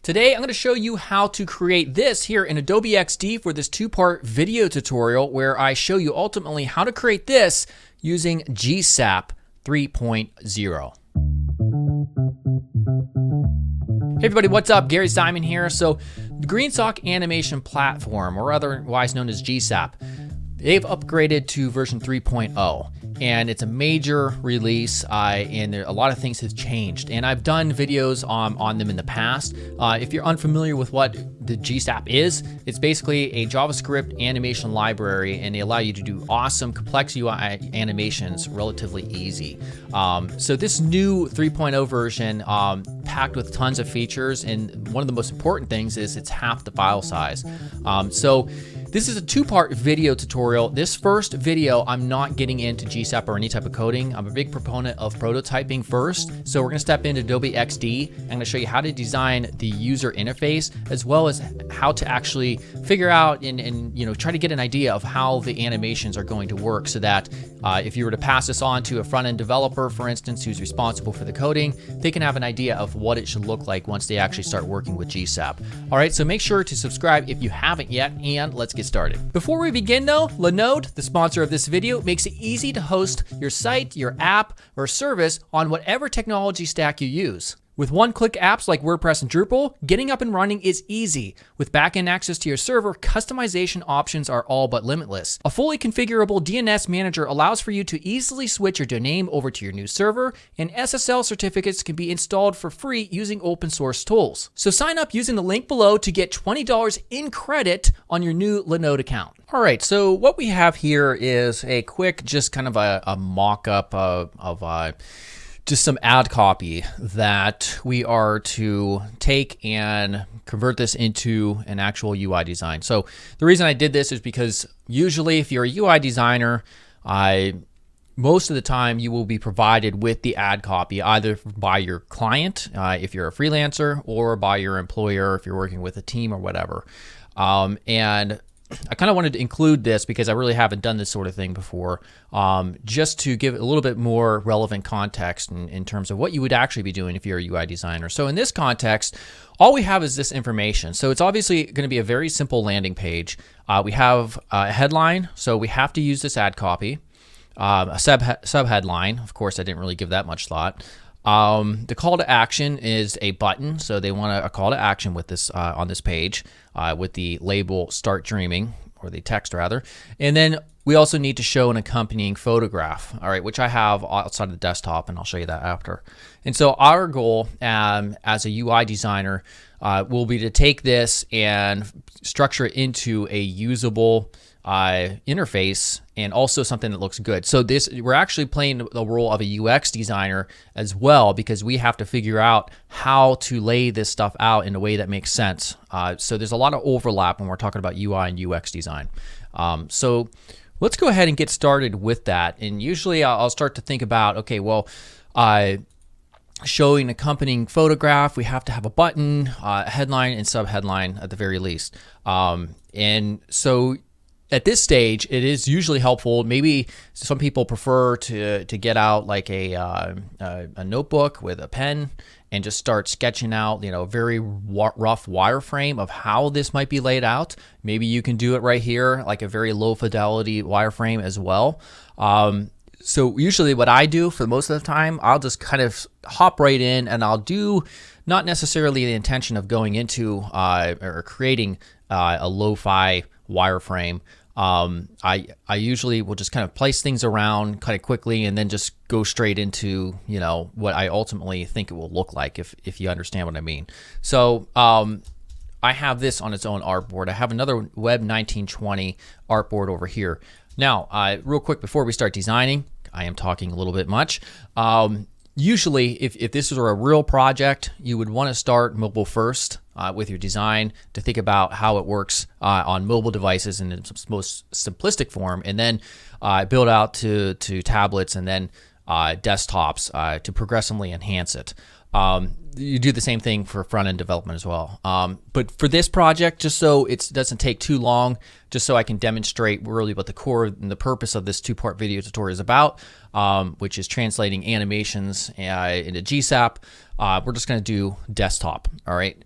Today, I'm going to show you how to create this here in Adobe XD for this two-part video tutorial where I show you ultimately how to create this using GSAP 3.0. Hey everybody, what's up? Gary Simon here. So the GreenSock animation platform, or otherwise known as GSAP, they've upgraded to version 3.0. And it's a major release, and a lot of things have changed. And I've done videos on them in the past. If you're unfamiliar with what the GSAP is, it's basically a JavaScript animation library, and they allow you to do awesome, complex UI animations relatively easy. So this new 3.0 version, packed with tons of features, and one of the most important things is it's half the file size. So this is a two-part video tutorial. This first video, I'm not getting into GSAP or any type of coding. I'm a big proponent of prototyping first. So we're gonna step into Adobe XD. I'm gonna show you how to design the user interface, as well as how to actually figure out and try to get an idea of how the animations are going to work, so that if you were to pass this on to a front-end developer, for instance, who's responsible for the coding, they can have an idea of what it should look like once they actually start working with GSAP. All right, so make sure to subscribe if you haven't yet, and let's get started. Before we begin though, Linode, the sponsor of this video, makes it easy to host your site, your app, or service on whatever technology stack you use. With one-click apps like WordPress and Drupal, getting up and running is easy. With backend access to your server, customization options are all but limitless. A fully configurable DNS manager allows for you to easily switch your domain over to your new server, and SSL certificates can be installed for free using open source tools. So sign up using the link below to get $20 in credit on your new Linode account. All right, so what we have here is a quick, just kind of a mock-up of just some ad copy that we are to take and convert this into an actual UI design. So the reason I did this is because usually if you're a UI designer, most of the time you will be provided with the ad copy either by your client, if you're a freelancer, or by your employer if you're working with a team or whatever. And I kind of wanted to include this because I really haven't done this sort of thing before, just to give a little bit more relevant context in terms of what you would actually be doing if you're a UI designer. So in this context, all we have is this information. So it's obviously going to be a very simple landing page. We have a headline, so we have to use this ad copy. A sub-headline, of course, I didn't really give that much thought. The call to action is a button, so they want a call to action with this on this page with the label "Start Dreaming," or the text rather. And then we also need to show an accompanying photograph, all right, which I have outside of the desktop, and I'll show you that after. And so our goal as a UI designer will be to take this and structure it into a usable interface, and also something that looks good. So we're actually playing the role of a UX designer as well, because we have to figure out how to lay this stuff out in a way that makes sense. So there's a lot of overlap when we're talking about UI and UX design. So let's go ahead and get started with that. And usually I'll start to think about, okay, well, showing an accompanying photograph, we have to have a button, a headline, and sub-headline at the very least. And so at this stage, it is usually helpful. Maybe some people prefer to get out like a notebook with a pen and just start sketching out, a very rough wireframe of how this might be laid out. Maybe you can do it right here, like a very low fidelity wireframe as well. So usually what I do for most of the time, I'll just kind of hop right in, and I'll do not necessarily the intention of going into or creating a lo-fi wireframe. I usually will just kind of place things around kind of quickly, and then just go straight into, what I ultimately think it will look like, if you understand what I mean. So I have this on its own artboard. I have another Web 1920 artboard over here. Now, real quick before we start designing, I am talking a little bit much. Usually, if this were a real project, you would want to start mobile first with your design, to think about how it works on mobile devices in its most simplistic form, and then build out to tablets and then desktops to progressively enhance it. You do the same thing for front-end development as well. But for this project, just so it doesn't take too long, just so I can demonstrate really what the core and the purpose of this two-part video tutorial is about, which is translating animations into GSAP, we're just going to do desktop, all right?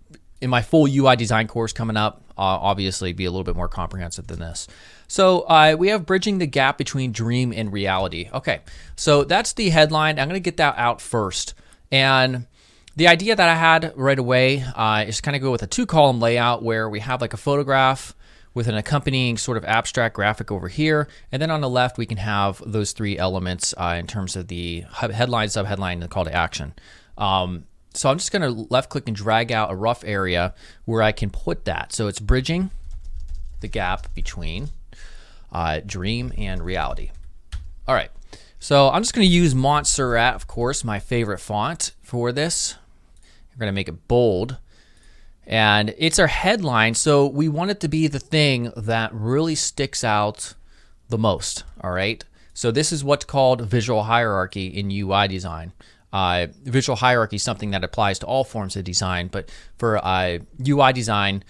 in my full UI design course coming up, obviously be a little bit more comprehensive than this. So we have bridging the gap between dream and reality. Okay, so that's the headline. I'm going to get that out first. And the idea that I had right away is kind of go with a 2-column layout where we have like a photograph with an accompanying sort of abstract graphic over here. And then on the left, we can have those 3 elements in terms of the headline, subheadline, and the call to action. So I'm just going to left click and drag out a rough area where I can put that. So it's bridging the gap between dream and reality. All right. So I'm just going to use Montserrat, of course, my favorite font for this. We're going to make it bold. And it's our headline, so we want it to be the thing that really sticks out the most, all right? So this is what's called visual hierarchy in UI design. Visual hierarchy is something that applies to all forms of design, but for UI design,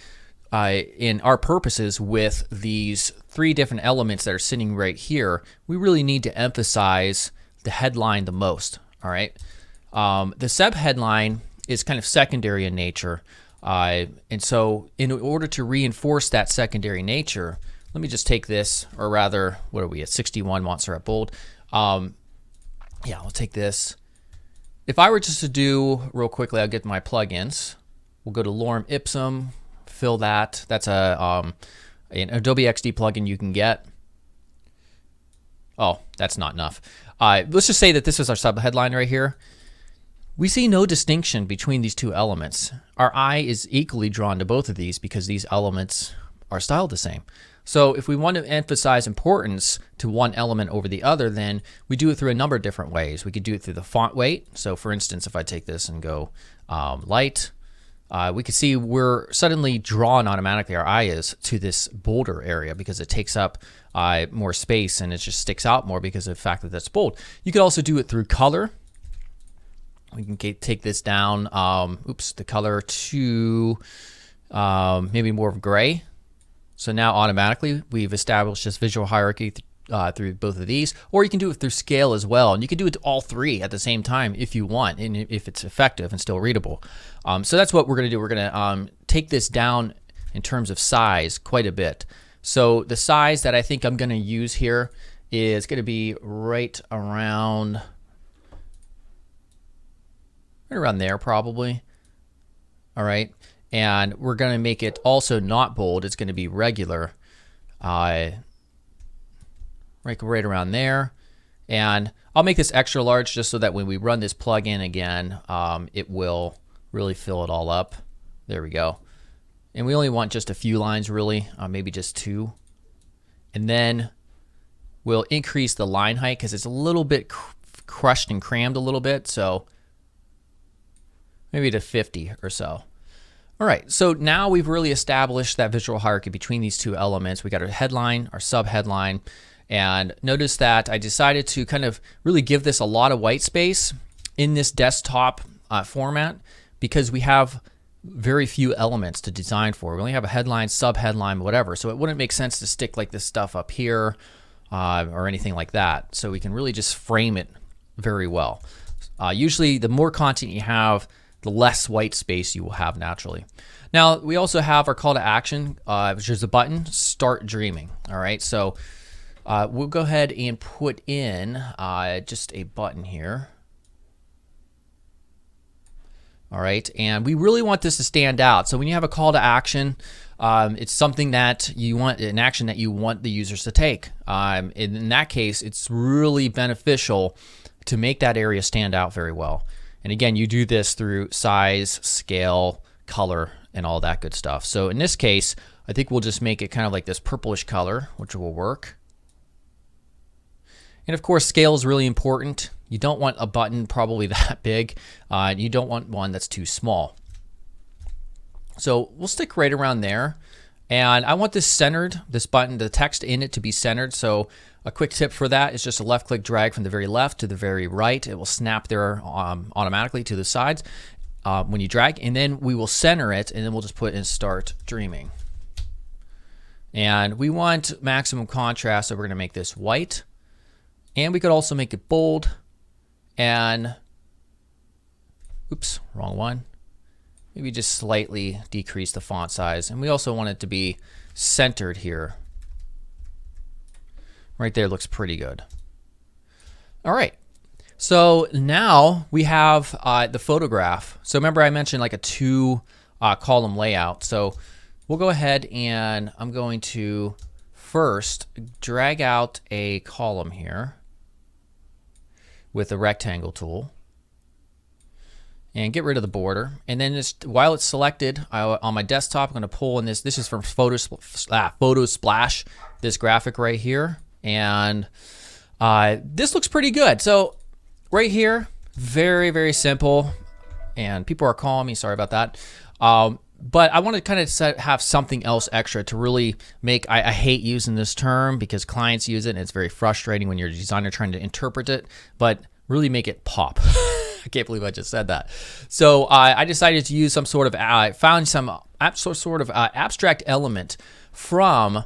in our purposes with these 3 different elements that are sitting right here, we really need to emphasize the headline the most, all right? The subheadline is kind of secondary in nature. And so in order to reinforce that secondary nature, let me just take this, or rather, what are we at, 61 Montserrat bold. Yeah, I'll take this. If I were just to do, real quickly, I'll get my plugins. We'll go to Lorem Ipsum, fill that. That's an Adobe XD plugin you can get. Oh, that's not enough. Let's just say that this is our subheadline right here. We see no distinction between these 2 elements. Our eye is equally drawn to both of these because these elements are styled the same. So if we want to emphasize importance to one element over the other, then we do it through a number of different ways. We could do it through the font weight. So for instance, if I take this and go light, we can see we're suddenly drawn automatically, our eye is, to this bolder area because it takes up more space and it just sticks out more because of the fact that that's bold. You could also do it through color. We can take this down, the color to maybe more of gray. So now automatically we've established this visual hierarchy through both of these, or you can do it through scale as well. And you can do it to all 3 at the same time if you want, and if it's effective and still readable. So that's what we're going to do. We're going to take this down in terms of size quite a bit. So the size that I think I'm going to use here is going to be right around there probably. All right. And we're going to make it also not bold. It's going to be regular. Right around there. And I'll make this extra large just so that when we run this plugin again, it will really fill it all up. There we go. And we only want just a few lines really, maybe just 2. And then we'll increase the line height because it's a little bit crushed and crammed a little bit. So maybe to 50 or so. All right, so now we've really established that visual hierarchy between these 2 elements. We got our headline, our subheadline, and notice that I decided to kind of really give this a lot of white space in this desktop format because we have very few elements to design for. We only have a headline, subheadline, whatever, so it wouldn't make sense to stick like this stuff up here or anything like that. So we can really just frame it very well. Usually the more content you have, the less white space you will have naturally. Now, we also have our call to action, which is a button, Start Dreaming. All right, so we'll go ahead and put in just a button here. All right, and we really want this to stand out. So when you have a call to action, it's something that you want, an action that you want the users to take. In that case, it's really beneficial to make that area stand out very well. And again, you do this through size, scale, color, and all that good stuff. So in this case, I think we'll just make it kind of like this purplish color, which will work. And of course, scale is really important. You don't want a button probably that big. You don't want one that's too small. So we'll stick right around there. And I want this centered, this button, the text in it to be centered. So a quick tip for that is just a left click drag from the very left to the very right. It will snap there automatically to the sides when you drag. And then we will center it, and then we'll just put in Start Dreaming. And we want maximum contrast, so we're going to make this white. And we could also make it bold. And, oops, wrong one. maybe just slightly decrease the font size. And we also want it to be centered here. Right there looks pretty good. All right. So now we have the photograph. So remember I mentioned like a 2 column layout. So we'll go ahead and I'm going to first drag out a column here with the rectangle tool and get rid of the border. And then just, while it's selected on my desktop, I'm going to pull in this. This is from Photo Splash, this graphic right here. And this looks pretty good. So right here, very, very simple. And people are calling me, sorry about that. But I want to kind of have something else extra to really make, I hate using this term because clients use it and it's very frustrating when you're a designer trying to interpret it, but really make it pop. I can't believe I just said that. So I decided to use some sort of, found some sort of abstract element from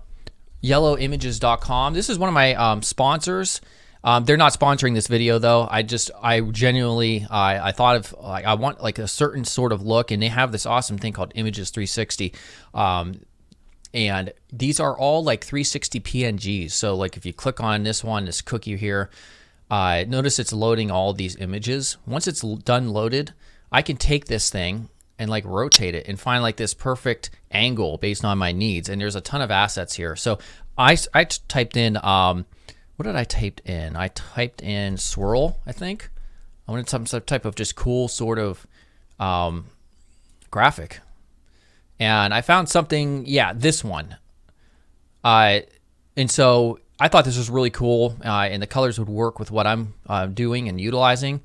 yellowimages.com. This is one of my sponsors. They're not sponsoring this video though. I genuinely, I thought of, like, I want like a certain sort of look, and they have this awesome thing called Images 360. And these are all like 360 PNGs. So like if you click on this one, this cookie here, notice it's loading all these images. Once it's done loaded, I can take this thing and like rotate it and find like this perfect angle based on my needs. And there's a ton of assets here. So I typed in, what did I type in? I typed in swirl, I think. I wanted some type of just cool sort of graphic. And I found something, yeah, this one. And so I thought this was really cool, and the colors would work with what I'm doing and utilizing.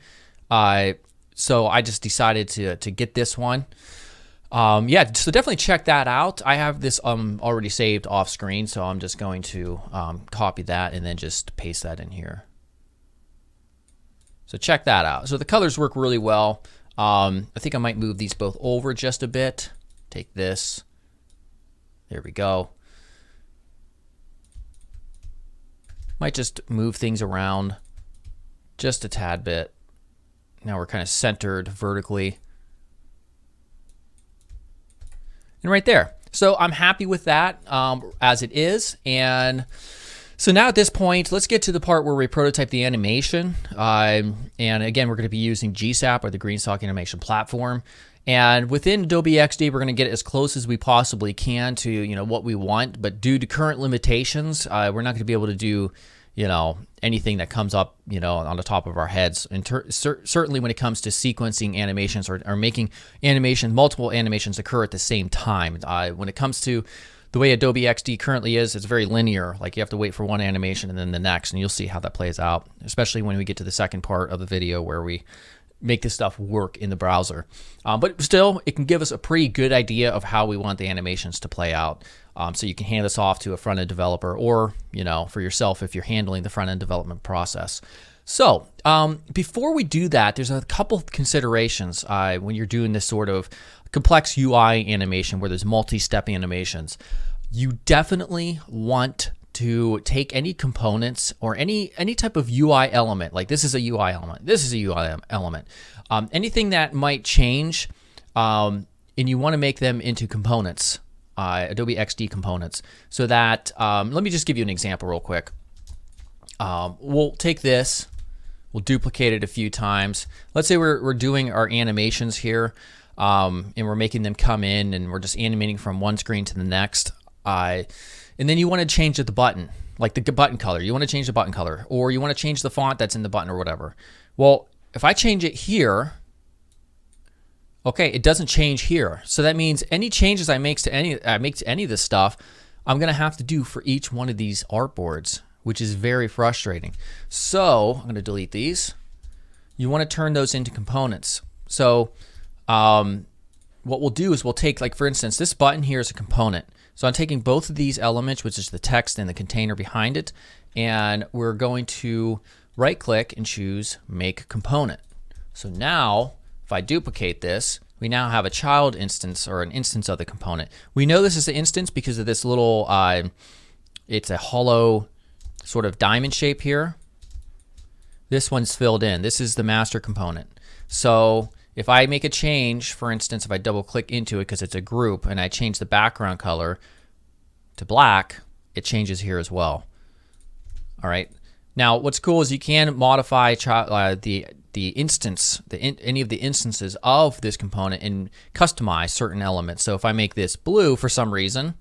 So I just decided to get this one. Yeah, so definitely check that out. I have this already saved off screen, so I'm just going to copy that and then just paste that in here. So check that out. So the colors work really well. I think I might move these both over just a bit. Take this. There we go. Might just move things around just a tad bit. Now we're kind of centered vertically. And right there. So I'm happy with that as it is. And so now at this point, let's get to the part where we prototype the animation. And again, we're going to be using GSAP, or the GreenSock Animation Platform. And within Adobe XD, we're going to get as close as we possibly can to what we want. But due to current limitations, we're not going to be able to do anything that comes up on the top of our heads. And certainly when it comes to sequencing animations or making multiple animations occur at the same time. When it comes to the way Adobe XD currently is, it's very linear. Like you have to wait for one animation and then the next, and you'll see how that plays out, especially when we get to the second part of the video where we make this stuff work in the browser. But still, it can give us a pretty good idea of how we want the animations to play out. So you can hand this off to a front-end developer, or for yourself if you're handling the front-end development process. So before we do that, there's a couple of considerations when you're doing this sort of complex UI animation where there's multi-step animations. You definitely want to take any components or any type of UI element, like this is a UI element, this is a UI element, anything that might change, and you want to make them into components, Adobe XD components, so that, let me just give you an example real quick. We'll take this, we'll duplicate it a few times. Let's say we're doing our animations here, and we're making them come in, and we're just animating from one screen to the next. And then you want to change the button, like the button color. You want to change the button color, or you want to change the font that's in the button or whatever. Well, if I change it here, okay, it doesn't change here. So that means any changes I make to any of this stuff, I'm going to have to do for each one of these artboards, which is very frustrating. So I'm going to delete these. You want to turn those into components. So what we'll do is we'll take, like for instance, this button here is a component. So I'm taking both of these elements, which is the text and the container behind it, and we're going to right click and choose Make Component. So now if I duplicate this, we now have a child instance, or an instance of the component. We know this is an instance because of this little, it's a hollow sort of diamond shape here. This one's filled in. This is the master component. So if I make a change, for instance, if I double click into it because it's a group and I change the background color to black, it changes here as well. All right. Now, what's cool is you can modify the instance, any of the instances of this component and customize certain elements. So if I make this blue for some reason,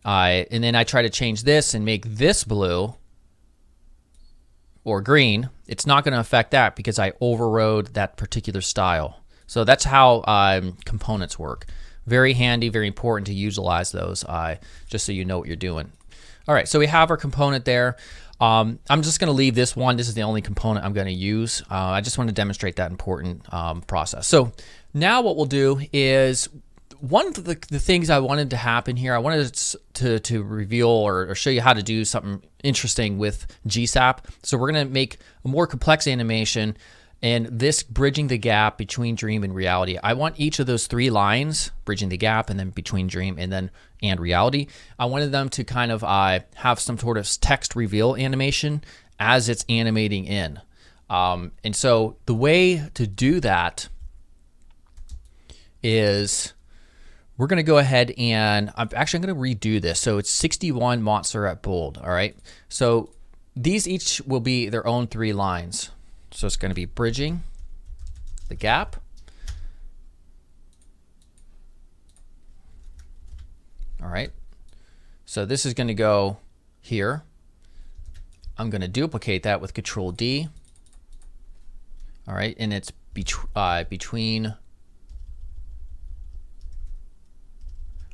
and then I try to change this and make this blue or green, it's not going to affect that because I overrode that particular style. So that's how components work. Very handy, very important to utilize those, just so you know what you're doing. All right, so we have our component there. I'm just going to leave this one. This is the only component I'm going to use. I just want to demonstrate that important process. So now what we'll do is, one of the things I wanted to happen here, I wanted to reveal or show you how to do something interesting with GSAP. So we're going to make a more complex animation, and this bridging the gap between dream and reality. I want each of those 3 lines, bridging the gap and then between dream and reality, I wanted them to kind of have some sort of text reveal animation as it's animating in. And so the way to do that is we're going to go ahead and I'm going to redo this. So it's 61 Montserrat bold. All right. So these each will be their own 3 lines. So it's going to be bridging the gap. All right. So this is going to go here. I'm going to duplicate that with Control D. All right. And it's between.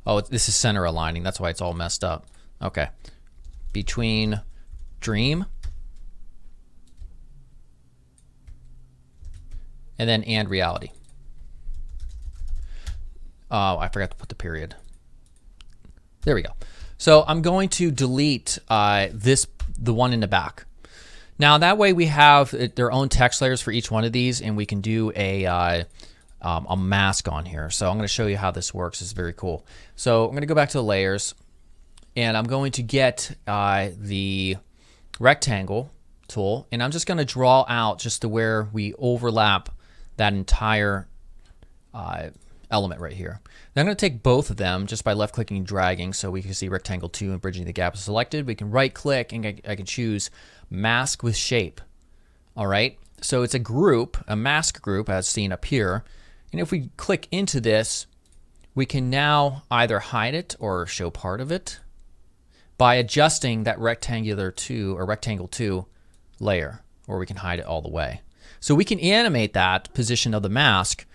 Oh, this is center aligning. That's why it's all messed up. Okay. Between dream and then and reality. Oh, I forgot to put the period. There we go. So I'm going to delete the one in the back. Now that way we have their own text layers for each one of these, and we can do a mask on here. So I'm going to show you how this works. It's very cool. So I'm going to go back to the layers, and I'm going to get the rectangle tool, and I'm just going to draw out just to where we overlap that entire element right here. Now I'm going to take both of them just by left clicking and dragging, so we can see rectangle 2 and bridging the gap is selected. We can right click and I can choose mask with shape. All right. So it's a group, a mask group as seen up here. And if we click into this, we can now either hide it or show part of it by adjusting that rectangle 2 layer, or we can hide it all the way. So we can animate that position of the mask,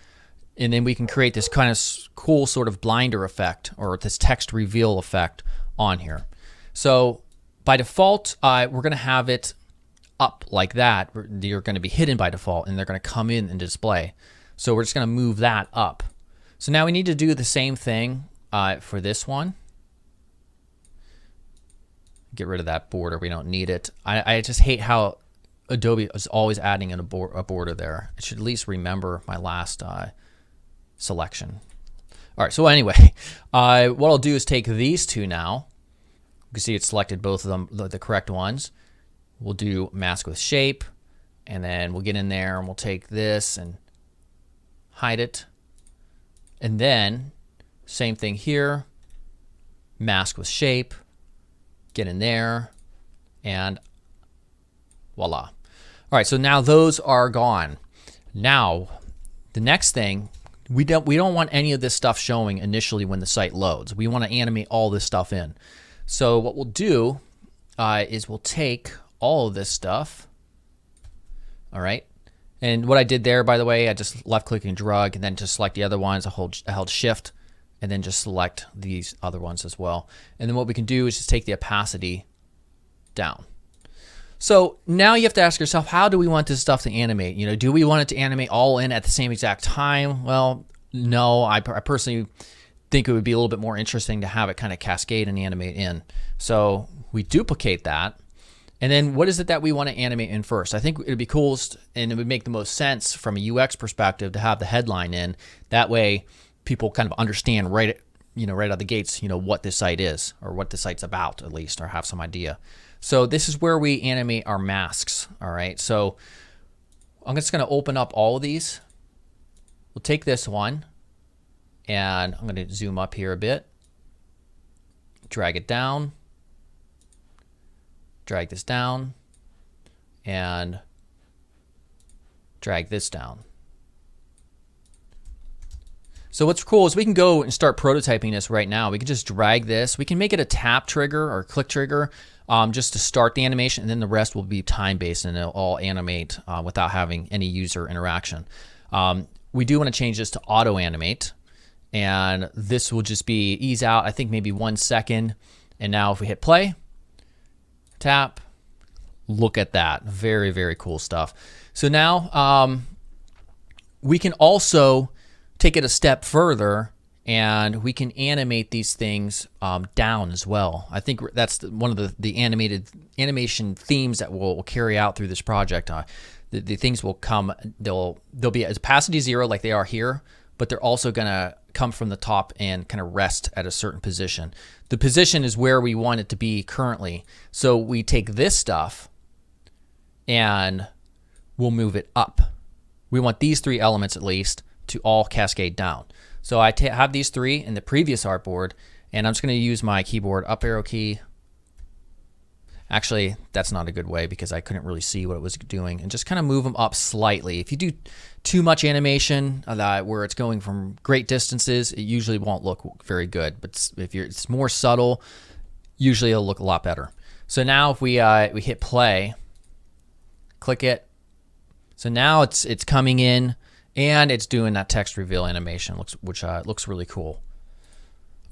and then we can create this kind of cool sort of blinder effect or this text reveal effect on here. So by default, we're going to have it up like that. You're going to be hidden by default, and they're going to come in and display. So we're just going to move that up. So now we need to do the same thing for this one. Get rid of that border. We don't need it. I just hate how Adobe is always adding in a border there. I should at least remember my last selection. All right, so anyway, what I'll do is take these 2 now. You can see it's selected both of them, the correct ones. We'll do mask with shape, and then we'll get in there and we'll take this and hide it. And then same thing here, mask with shape, get in there, and voila. All right, so now those are gone. Now, the next thing, we don't want any of this stuff showing initially when the site loads. We want to animate all this stuff in. So what we'll do is we'll take all of this stuff. All right. And what I did there, by the way, I just left click and drag, and then to select the other ones, I held shift and then just select these other ones as well. And then what we can do is just take the opacity down. So now you have to ask yourself, how do we want this stuff to animate? You know, do we want it to animate all in at the same exact time? Well, no, I personally think it would be a little bit more interesting to have it kind of cascade and animate in. So we duplicate that. And then what is it that we want to animate in first? I think it would be coolest, and it would make the most sense from a UX perspective to have the headline in. That way people kind of understand right out of the gates, what this site is, or what the site's about at least, or have some idea. So this is where we animate our masks. All right. So I'm just going to open up all of these. we'll take this one, and I'm going to zoom up here a bit, drag it down, drag this down, and drag this down. So what's cool is we can go and start prototyping this right now. We can just drag this. We can make it a tap trigger or click trigger just to start the animation, and then the rest will be time-based, and it'll all animate without having any user interaction. We do want to change this to auto-animate, and this will just be ease out, I think maybe 1 second. And now if we hit play, tap, look at that. Very, very cool stuff. So now we can also take it a step further, and we can animate these things down as well. I think that's one of the animation themes that we'll carry out through this project. The things will come, they'll be at opacity 0 like they are here, but they're also gonna come from the top and kind of rest at a certain position. The position is where we want it to be currently. So we take this stuff and we'll move it up. We want these 3 elements at least to all cascade down. So I have these 3 in the previous artboard, and I'm just going to use my keyboard up arrow key. Actually, that's not a good way because I couldn't really see what it was doing, and just kind of move them up slightly. If you do too much animation where it's going from great distances, it usually won't look very good. But if it's more subtle, usually it'll look a lot better. So now if we hit play, click it. So now it's coming in, and it's doing that text reveal animation, which looks really cool.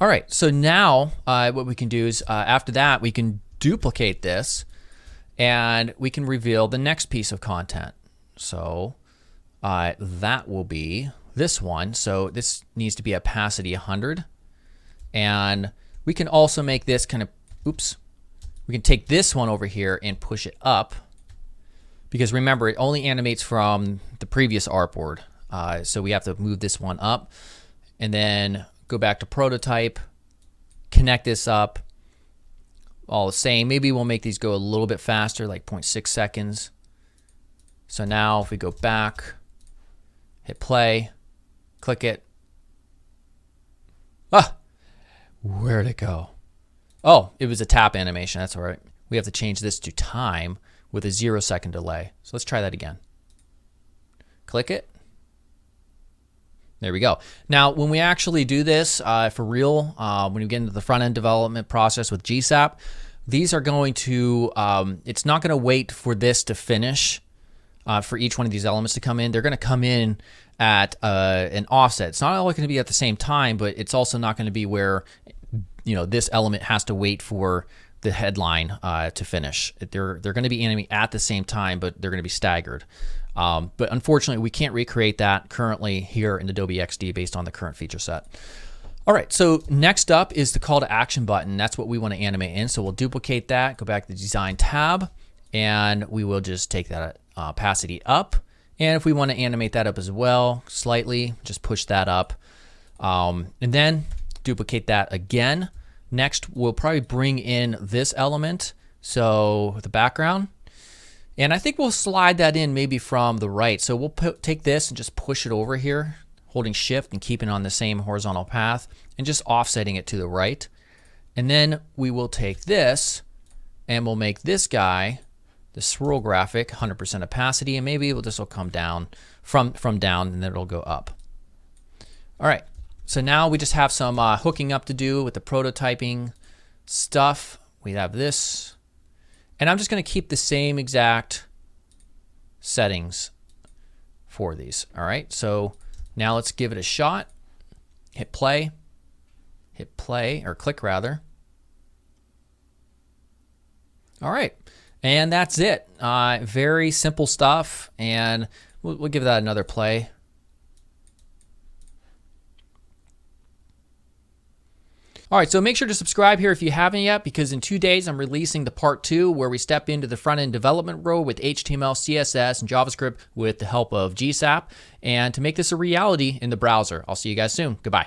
All right, so now what we can do is after that, we can duplicate this, and we can reveal the next piece of content. So that will be this one. So this needs to be opacity 100. And we can also make this kind of, oops, we can take this one over here and push it up, because remember, it only animates from the previous artboard. So we have to move this one up, and then go back to prototype, connect this up, all the same. Maybe we'll make these go a little bit faster, like 0.6 seconds. So now if we go back, hit play, click it. Where'd it go? Oh, it was a tap animation, that's all right. We have to change this to time with a 0-second delay. So let's try that again. Click it. There we go. Now, when we actually do this for real, when we get into the front-end development process with GSAP, these are going to, it's not going to wait for this to finish for each one of these elements to come in. They're going to come in at an offset. It's not all going to be at the same time, but it's also not going to be where, this element has to wait for the headline to finish. They're going to be animating at the same time, but they're going to be staggered. But unfortunately, we can't recreate that currently here in Adobe XD based on the current feature set. All right, so next up is the call to action button. That's what we want to animate in. So we'll duplicate that, go back to the design tab, and we will just take that opacity up. And if we want to animate that up as well, slightly, just push that up. And then duplicate that again. Next, we'll probably bring in this element. So the background. And I think we'll slide that in maybe from the right. So we'll take this and just push it over here, holding shift and keeping on the same horizontal path and just offsetting it to the right. And then we will take this and we'll make this guy, the swirl graphic, 100% opacity, and maybe this will come down from down, and then it'll go up. All right, so now we just have some hooking up to do with the prototyping stuff. We have this. And I'm just going to keep the same exact settings for these. All right, so now let's give it a shot. Hit play, or click rather. All right, and that's it. Very simple stuff, and we'll give that another play. All right, so make sure to subscribe here if you haven't yet, because in 2 days I'm releasing the part 2 where we step into the front-end development role with HTML, CSS, and JavaScript with the help of GSAP, and to make this a reality in the browser. I'll see you guys soon. Goodbye.